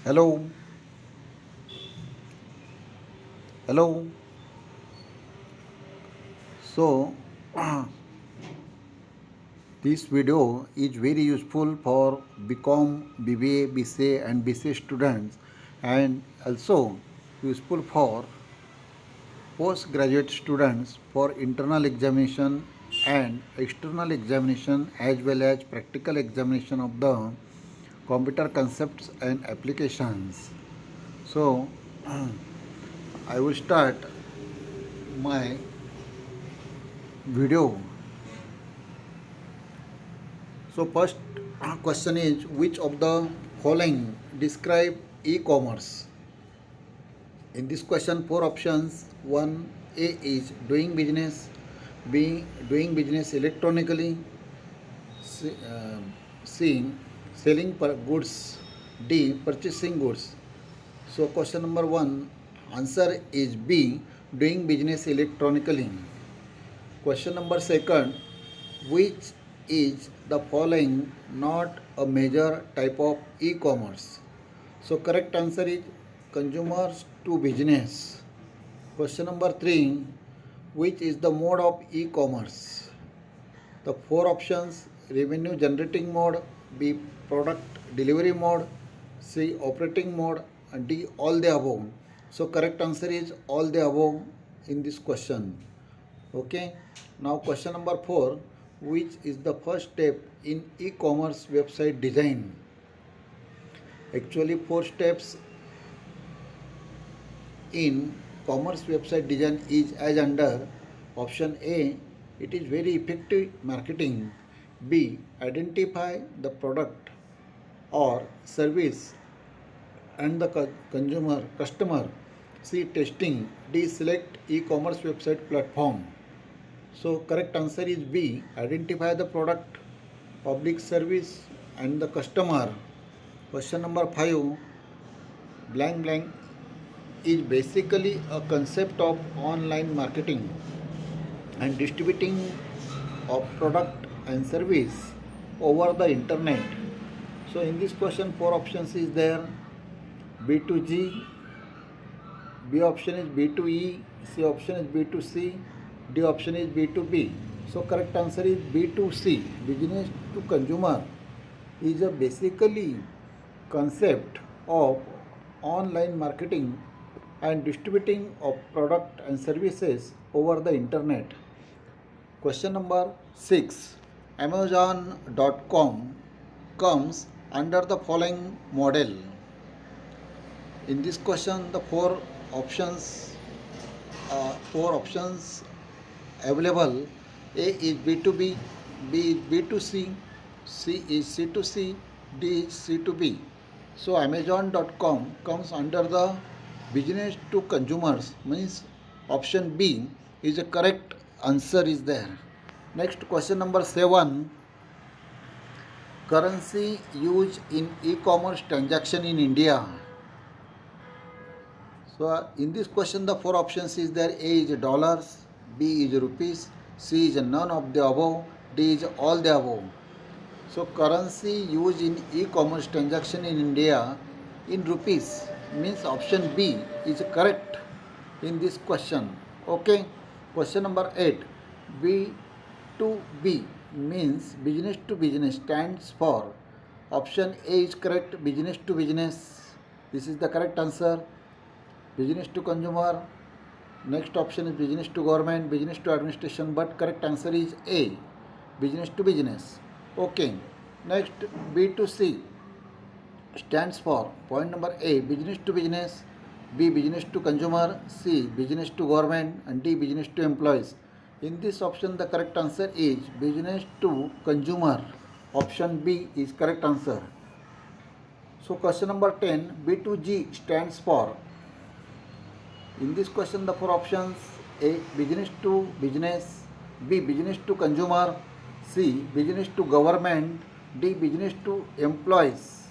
Hello, hello. So, this video is very useful for BCom, BBA, BCA, and BCA students, and also useful for postgraduate students for internal examination and external examination as well as practical examination of the computer concepts and applications. So, I will start my video. So first question is, which of the following describe e-commerce? In this question, four options. One, A is doing business, B doing business electronically, C selling goods, D purchasing goods. So question number one, answer is B, doing business electronically. Question number second, which is the following not a major type of e-commerce? So correct answer is consumers to business. Question number 3, which is the mode of e-commerce? The four options, revenue generating mode, B product delivery mode, C operating mode, and D all the above. So correct answer is all the above in this question. Okay, now question number 4, which is the first step in e-commerce website design? Actually, four steps in commerce website design is as under. Option A, it is very effective marketing. B, identify the product or service and the consumer customer. C, testing. D, select e-commerce website platform. So correct answer is B, identify the product, public service and the customer. Question number 5, blank blank is basically a concept of online marketing and distributing of product and service over the internet. So in this question, four options is there. B to G, B option is B to E, C option is B to C, D option is B to B. So correct answer is B to C. Business to consumer is a basically concept of online marketing and distributing of product and services over the internet. Question number 6. Amazon.com comes under the following model. In this question, the four options available. A is B to B, B is B to C, C is C to C, D is C to B. So Amazon.com comes under the business to consumers, means option B is a correct answer is there. Next question number 7. Currency used in e-commerce transaction in India. So in this question, the four options is there. A is dollars, B is rupees, C is none of the above, D is all the above. So currency used in e-commerce transaction in India in rupees, means option B is correct in this question. Okay. Question number 8. B to B means business to business stands for. Option A is correct, business to business. This is the correct answer. Business to consumer. Next option is business to government, business to administration, but correct answer is A, business to business. Okay. Next, B to C stands for. Point number A, business to business, B, business to consumer, C, business to government, and D, business to employees. In this option, the correct answer is business to consumer. Option B is correct answer. So question number 10, B to G stands for. In this question, the four options: A, business to business, B, business to consumer, C, business to government, D, business to employees.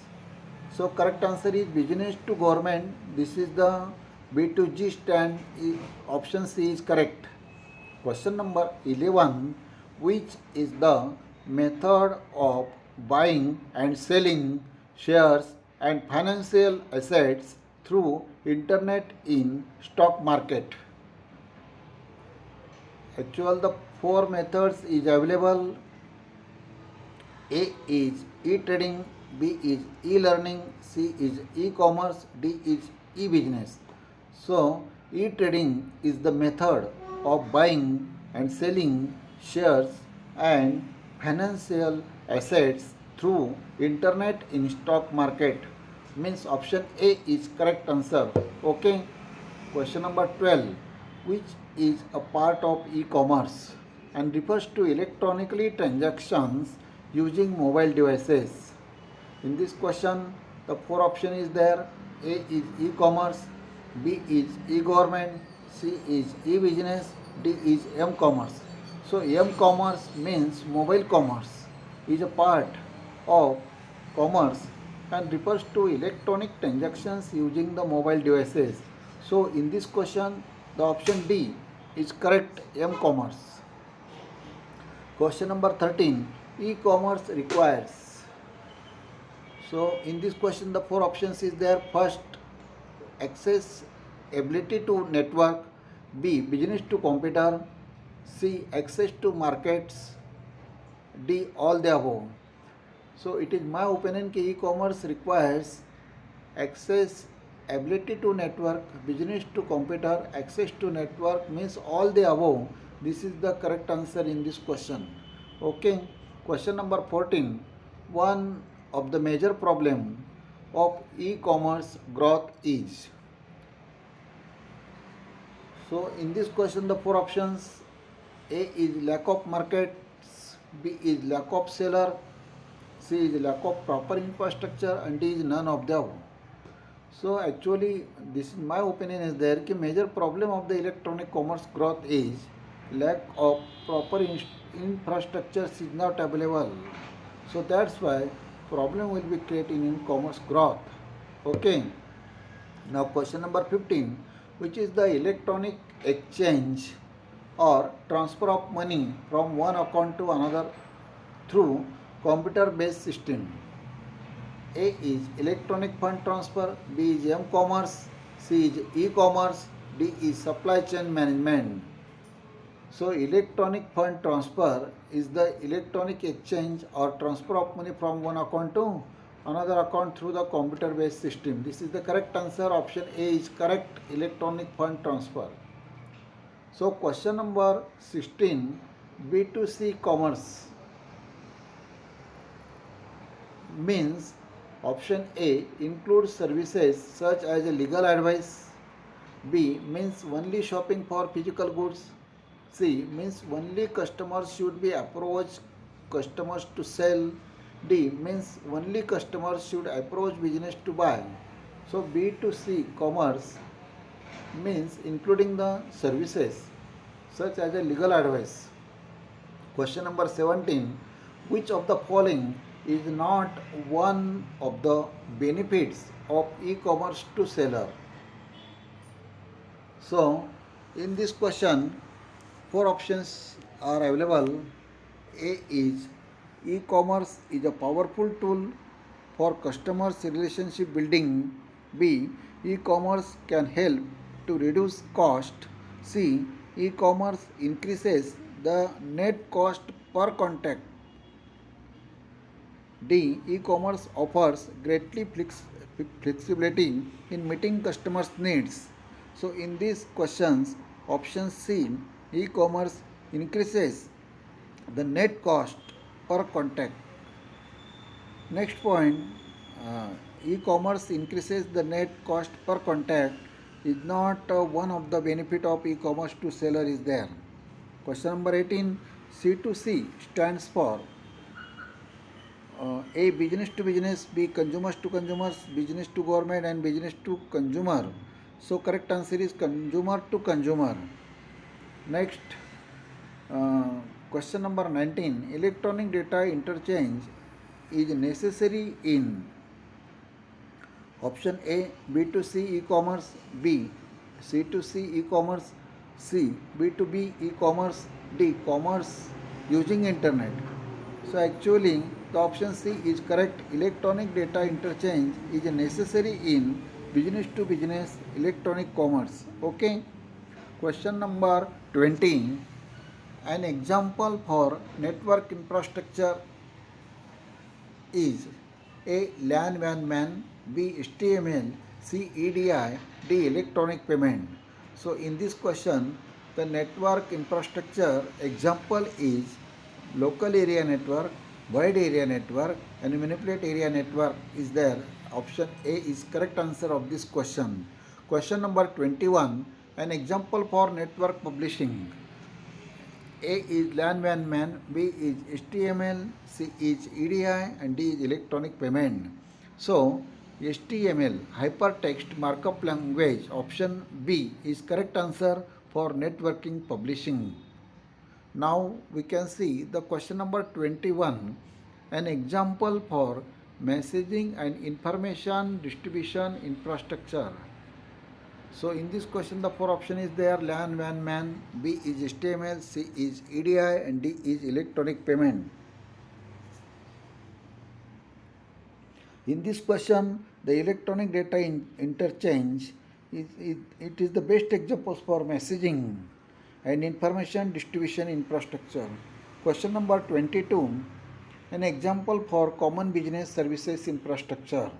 So correct answer is business to government. This is the B to G stand. Option C is correct. Question number 11, which is the method of buying and selling shares and financial assets through internet in stock market. Actual the four methods is available. A is e-trading, B is e-learning, C is e-commerce, D is e-business. So, e-trading is the method of buying and selling shares and financial assets through internet in stock market. Means option A is correct answer. Okay. Question number 12. Which is a part of e-commerce and refers to electronically transactions using mobile devices. In this question, the four option is there. A is e-commerce, B is e-government, C is e-business, D is m-commerce. So m-commerce means mobile commerce is a part of commerce and refers to electronic transactions using the mobile devices. So in this question, the option D is correct, m-commerce. Question number 13. E-commerce requires. So in this question the four options is there. First, access ability to network, B business to computer, C access to markets, D all the above. So it is my opinion that e-commerce requires access ability to network, business to computer, access to network means all the above. This is the correct answer in this question. Okay. Question number 14. One of the major problem of e-commerce growth is. So in this question the four options. A is lack of markets, B is lack of seller, C is lack of proper infrastructure and D is none of the above. So actually this is my opinion is there कि major problem of the electronic commerce growth is lack of proper infrastructure is not available. So that's why problem will be creating in commerce growth. Okay. Now question number 15, which is the electronic exchange or transfer of money from one account to another through computer based system. A is electronic fund transfer, B is m-commerce, C is e-commerce, D is supply chain management. So electronic fund transfer is the electronic exchange or transfer of money from one account to another account through the computer based system. This is the correct answer. Option A is correct, electronic fund transfer. So question number 16, B2C commerce means option A includes services such as legal advice, B means only shopping for physical goods, C means only customers should be approach customers to sell, D means only customers should approach business to buy. So B2C commerce means including the services such as a legal advice. Question number 17, which of the following is not one of the benefits of e-commerce to seller? So in this question four options are available. A is e-commerce is a powerful tool for customers relationship building. B e-commerce can help to reduce cost. C e-commerce increases the net cost per contact. D e-commerce offers greatly flexibility in meeting customers' needs. So in these questions option C e-commerce increases the net cost per contact. Next point, e-commerce increases the net cost per contact is not one of the benefit of e-commerce to seller is there. Question number 18, C2C stands for A business to business, B consumers to consumers, business to government and business to consumer. So correct answer is consumer to consumer. Next, question number 19, electronic data interchange is necessary in option A B2C e-commerce, B C2C e-commerce, C B2B e-commerce, D commerce using internet. So actually The option C is correct. Electronic data interchange is necessary in business to business electronic commerce. Okay. Question number 20. An example for network infrastructure is A. LAN WAN MAN, B. HTML, C. EDI, D. Electronic payment. So in this question, the network infrastructure example is local area network, wide area network, and manipulate area network is there. Option A is correct answer of this question. Question number 21. An example for network publishing. A is LAN WAN MAN, B is HTML, C is EDI, and D is electronic payment. So, HTML, hypertext markup language, option B is correct answer for networking publishing. Now, we can see the question number 21, an example for messaging and information distribution infrastructure. So in this question the four option is there: LAN WAN MAN, B is HTML, C is EDI, and D is electronic payment. In this question the electronic data interchange it is the best examples for messaging and information distribution infrastructure. Question number 22, an example for common business services infrastructure.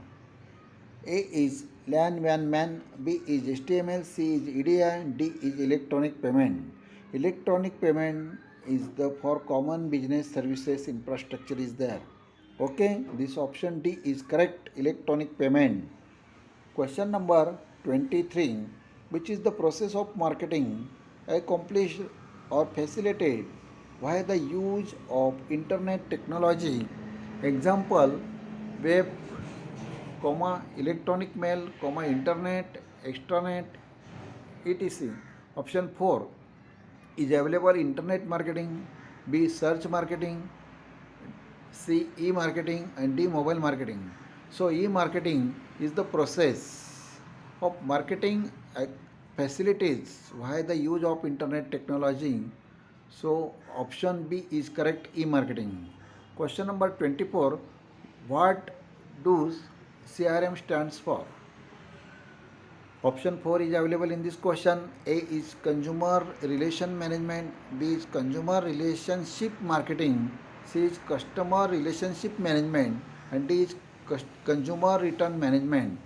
A is LAN WAN MAN, B is HTML, C is EDI, and D is electronic payment. Electronic payment is the for common business services infrastructure is there. Okay, this option D is correct, electronic payment. Question number 23, which is the process of marketing accomplished or facilitated via the use of internet technology. Example, web, electronic mail, internet, extranet, etc. Option 4 is available internet marketing, B search marketing, C e-marketing, and D mobile marketing. So e-marketing is the process of marketing facilities via the use of internet technology. So option B is correct, e-marketing. Question number 24, what does CRM stands for? Option 4 is available in this question. A is consumer relation management, B is consumer relationship marketing, C is customer relationship management, and D is consumer return management.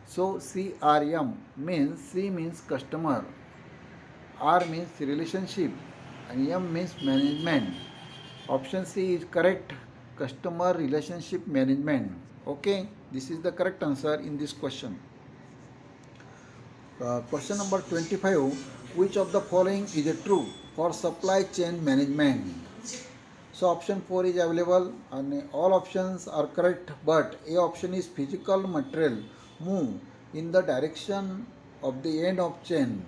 So CRM means C means customer, R means relationship, and M means management. Option C is correct, customer relationship management. Okay, this is the correct answer in this question. Question number 25, which of the following is true for supply chain management? So option 4 is available and all options are correct, but A option is physical material move in the direction of the end of chain.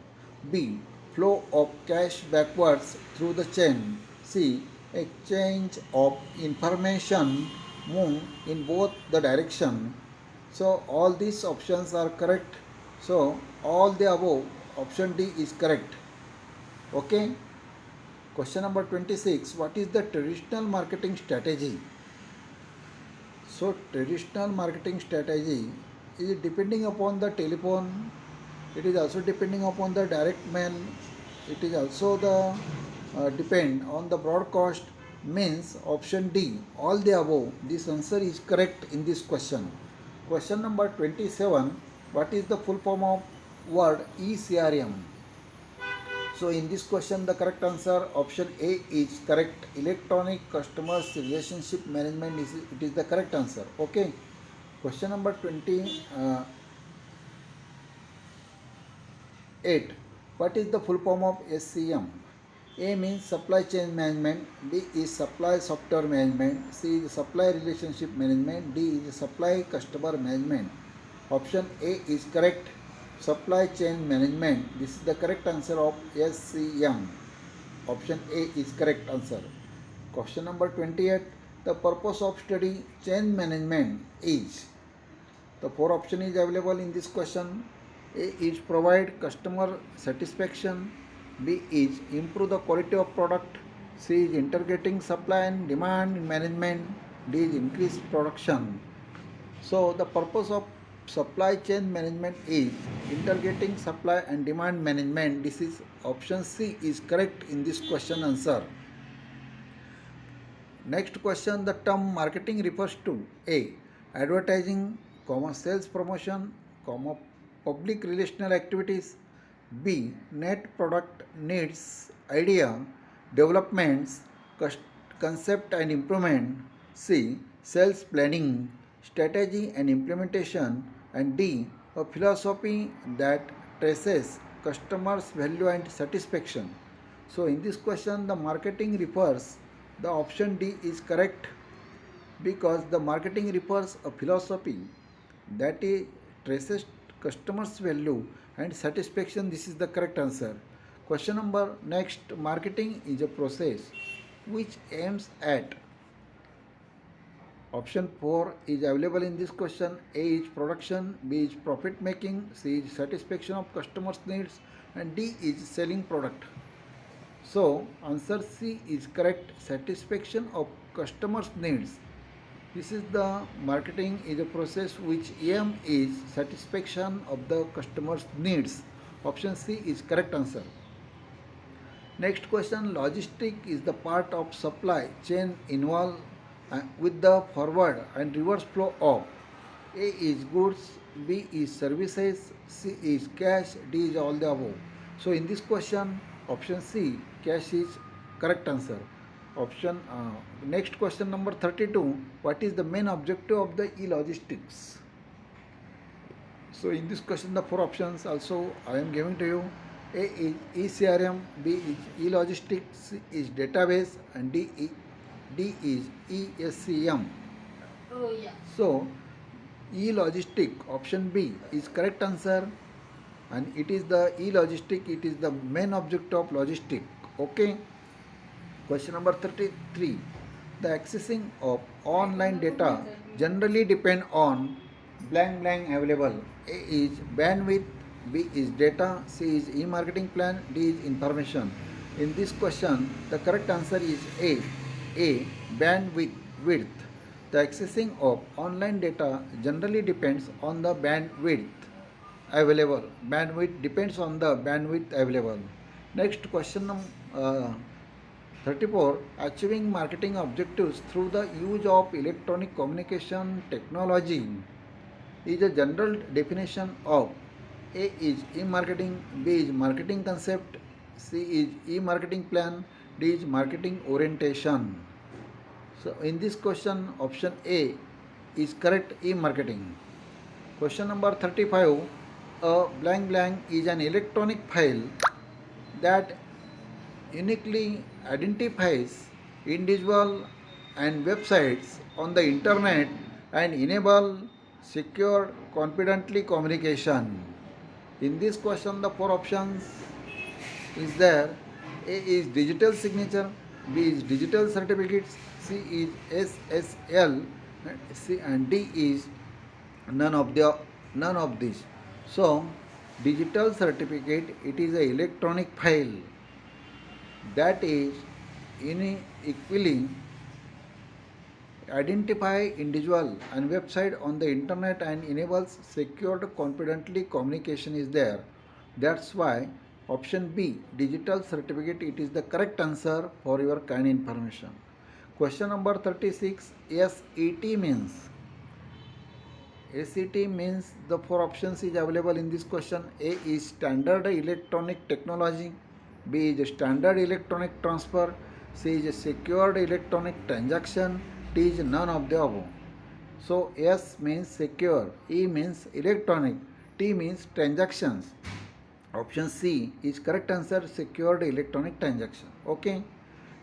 B, flow of cash backwards through the chain. C, exchange of information move in both the direction. So all these options are correct. So all the above, option D is correct. Okay. Question number 26, what is the traditional marketing strategy? So traditional marketing strategy is depending upon the telephone, it is also depending upon the direct mail, it is also the depend on the broadcast, means option D, all the above. This answer is correct in this question. Question number 27, what is the full form of word eCRM? So in this question the correct answer option A is correct, electronic customers relationship management it is the correct answer. Okay. Question number 28, what is the full form of SCM? A means supply chain management, B is supply software management, C is supply relationship management, D is supply customer management. Option A is correct, supply chain management. This is the correct answer of SCM. Option A is correct answer. Question number 28, the purpose of study chain management is. The four option is available in this question. A is provide customer satisfaction, B is improve the quality of product, C is integrating supply and demand management, D is increase production. So the purpose of supply chain management is integrating supply and demand management. This is option C is correct in this question answer. Next question, the term marketing refers to A. Advertising, sales promotion, public relational activities. B. Net product needs, idea, developments, concept and improvement. C. Sales planning, strategy and implementation. And D. A philosophy that traces customers' value and satisfaction. So in this question, the marketing refers, the option D is correct because the marketing refers a philosophy that traces customers' value and satisfaction. This is the correct answer. Question number next, marketing is a process which aims at, option 4 is available in this question. A is production, B is profit making, C is satisfaction of customers' needs, and D is selling product. So answer C is correct, satisfaction of customers' needs. This is the marketing is a process which aim is satisfaction of the customer's needs. Option C is correct answer. Next question, logistic is the part of supply chain involved with the forward and reverse flow of A is goods, B is services, C is cash, D is all the above. So in this question, option C, cash is correct answer. Next question number 32, what is the main objective of the e-logistics? So in this question, the four options also I am giving to you. A is eCRM, B is e-logistics, C is database, and D is ESCM. Oh yeah. So e-logistic, option B is correct answer, and it is the e-logistic, it is the main object of logistic. Okay. Question number 33, the accessing of online data generally depend on blank blank available. A is bandwidth, B is data, C is e-marketing plan, D is information. In this question, the correct answer is A, bandwidth. The accessing of online data generally depends on the bandwidth available. Bandwidth depends on the bandwidth available. Next question 34, achieving marketing objectives through the use of electronic communication technology is a general definition of A is e-marketing, B is marketing concept, C is e-marketing plan, D is marketing orientation. So in this question, option A is correct, e-marketing. Question number 35, a blank blank is an electronic file that uniquely identifies individual and websites on the internet and enable secure confidently communication. In this question, the four options is there. A is digital signature, B is digital certificates, C is SSL, and D is none of these. So digital certificate, it is a electronic file that is uniquely identify individual and website on the internet and enables secured confidently communication is there. That's why option B, digital certificate, it is the correct answer for your kind information. Question number 36, SET means. SET means the four options is available in this question. A is standard electronic technology, B is standard electronic transfer, C is secured electronic transaction, D is none of the above. So S means secure, E means electronic, T means transactions. Option C is correct answer, secured electronic transaction. Okay.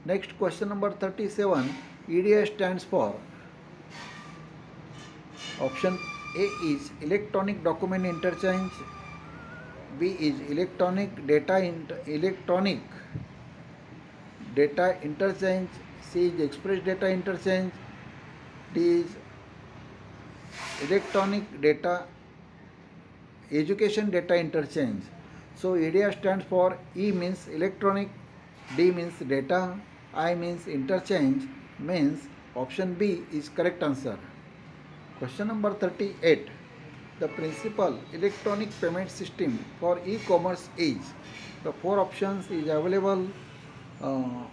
Next question number 37, EDI stands for. Option A is electronic document interchange, B is electronic data interchange, C is express data interchange, D is electronic data education data interchange. So EDI stands for, E means electronic, D means data, I means interchange, means Option B is correct answer. Question number 38. The principal electronic payment system for e-commerce is. The four options is available. Uh,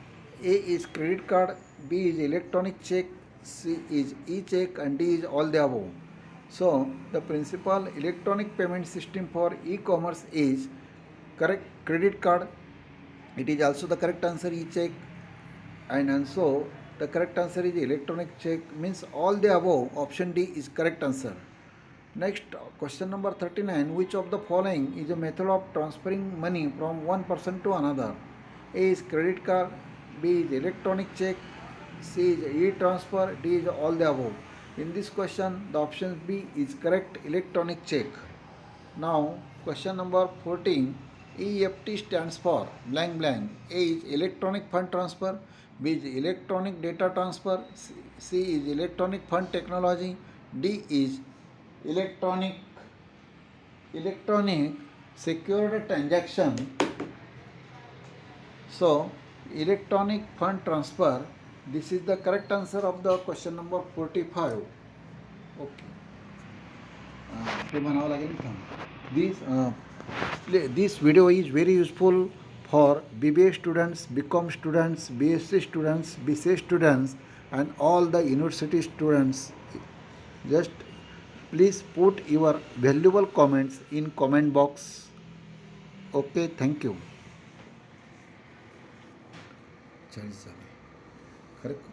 A is credit card, B is electronic check, C is e-check, and D is all the above. So the principal electronic payment system for e-commerce is correct credit card. It is also the correct answer e-check, and also the correct answer is electronic check, means all the above. Option D is correct answer. Next, question number 39. Which of the following is a method of transferring money from one person to another? A is credit card, B is electronic check, C is e-transfer, D is all the above. In this question, the option B is correct, electronic check. Now, question number 14. EFT stands for blank blank. A is electronic fund transfer, B is electronic data transfer, C is electronic fund technology, D is electronic secured transaction. So electronic fund transfer, this is the correct answer of the question number 45. Okay. ते म्हणावं लागेल का? This video is very useful for BBA students, BCom students, BSc students, BCA students, and all the university students. Just please put your valuable comments in comment box. Okay, thank you. 40 झाले खरं